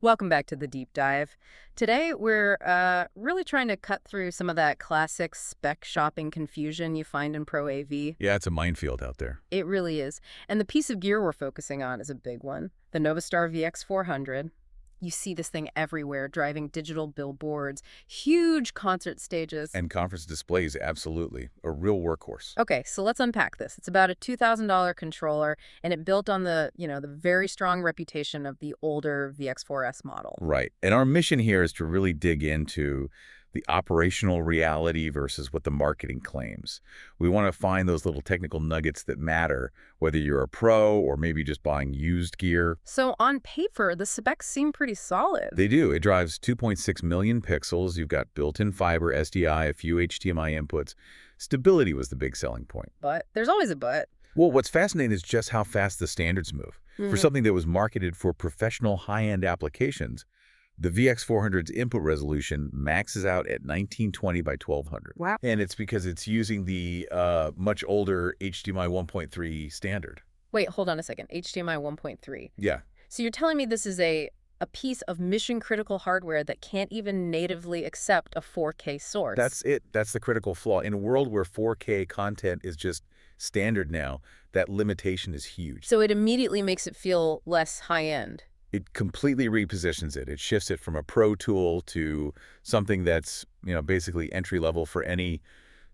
Welcome back to the deep dive. Today, we're really trying to cut through some of that classic spec shopping confusion you find in Pro AV. Yeah, it's a minefield out there. It really is. And the piece of gear we're focusing on is a big one, the NovaStar VX400. You see this thing everywhere, driving digital billboards, huge concert stages. And conference displays, absolutely. A real workhorse. Okay, so let's unpack this. It's about a $2,000 controller, and it built on the very strong reputation of the older VX4S model. Right. And our mission here is to really dig into the operational reality versus what the marketing claims. We want to find those little technical nuggets that matter, whether you're a pro or maybe just buying used gear. So on paper, the specs seem pretty solid. They do. It drives 2.6 million pixels. You've got built-in fiber, SDI, a few HDMI inputs. Stability was the big selling point. But there's always a but. Well, what's fascinating is just how fast the standards move. For something that was marketed for professional high-end applications, the VX400's input resolution maxes out at 1920 by 1200. Wow. And it's because it's using the much older HDMI 1.3 standard. Wait, hold on a second. HDMI 1.3. Yeah, So you're telling me this is a piece of mission-critical hardware that can't even natively accept a 4K source? that's it. That's the critical flaw. In a world where 4K content is just standard now, that limitation is huge. So it immediately makes it feel less high-end. It completely repositions it. It shifts it from a pro tool to something that's, basically entry level for any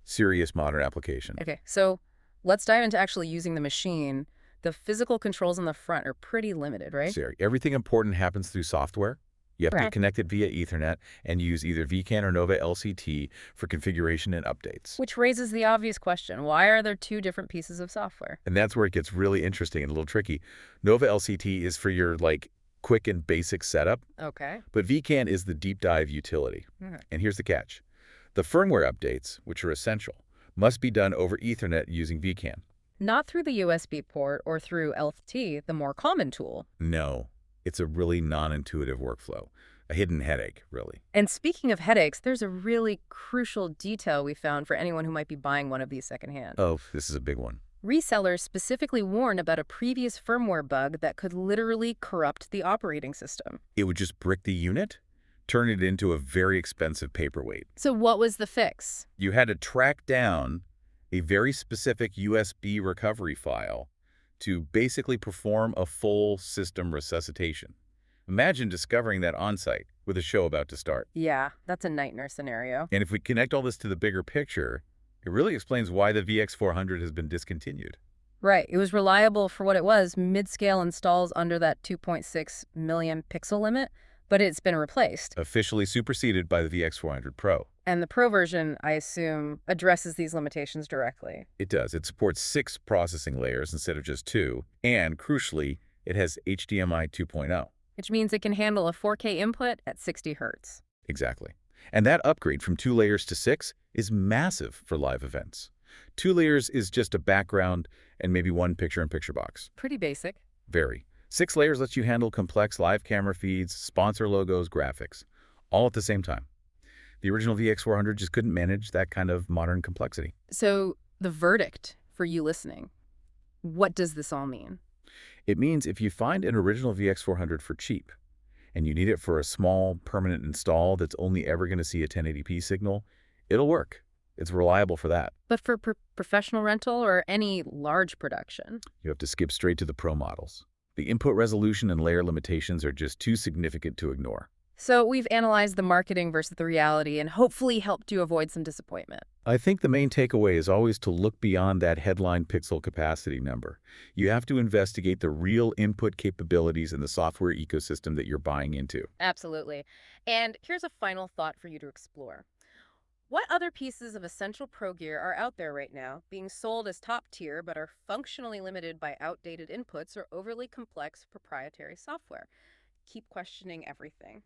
serious modern application. Okay, so let's dive into actually using the machine. The physical controls on the front are pretty limited, right? So everything important happens through software. You have to Correct. connect it via Ethernet and use either VCAN or Nova LCT for configuration and updates. Which raises the obvious question, why are there two different pieces of software? And that's where it gets really interesting and a little tricky. Nova LCT is for your, quick and basic setup, Okay. but VCAN is the deep dive utility. Mhm. And here's the catch. The firmware updates, which are essential, must be done over Ethernet using VCAN. Not through the USB port or through LFT, the more common tool. No, it's a really non-intuitive workflow. A hidden headache, really. And speaking of headaches, there's a really crucial detail we found for anyone who might be buying one of these secondhand. Oh, this is a big one. Resellers specifically warn about a previous firmware bug that could literally corrupt the operating system. It would just brick the unit, turn it into a very expensive paperweight. So what was the fix? You had to track down a very specific USB recovery file to basically perform a full system resuscitation. Imagine discovering that on-site with a show about to start. Yeah, that's a nightmare scenario. And if we connect all this to the bigger picture, it really explains why the VX400 has been discontinued. Right, it was reliable for what it was, mid-scale installs under that 2.6 million pixel limit, but it's been replaced. Officially superseded by the VX400 Pro. And the Pro version, I assume, addresses these limitations directly. It does. It supports 6 processing layers instead of just 2. And, crucially, it has HDMI 2.0. Which means it can handle a 4K input at 60 Hertz. Exactly. And that upgrade from 2 layers to 6 is massive for live events. 2 layers is just a background and maybe one picture-in-picture box. Pretty basic. Very. 6 layers lets you handle complex live camera feeds, sponsor logos, graphics, all at the same time. The original VX400 just couldn't manage that kind of modern complexity. So the verdict for you listening, what does this all mean? It means if you find an original VX400 for cheap, and you need it for a small, permanent install that's only ever going to see a 1080p signal, it'll work. It's reliable for that. But for professional rental or any large production? You have to skip straight to the Pro models. The input resolution and layer limitations are just too significant to ignore. So we've analyzed the marketing versus the reality and hopefully helped you avoid some disappointment. I think the main takeaway is always to look beyond that headline pixel capacity number. You have to investigate the real input capabilities in the software ecosystem that you're buying into. Absolutely. And here's a final thought for you to explore. What other pieces of essential pro gear are out there right now, being sold as top tier but are functionally limited by outdated inputs or overly complex proprietary software? Keep questioning everything.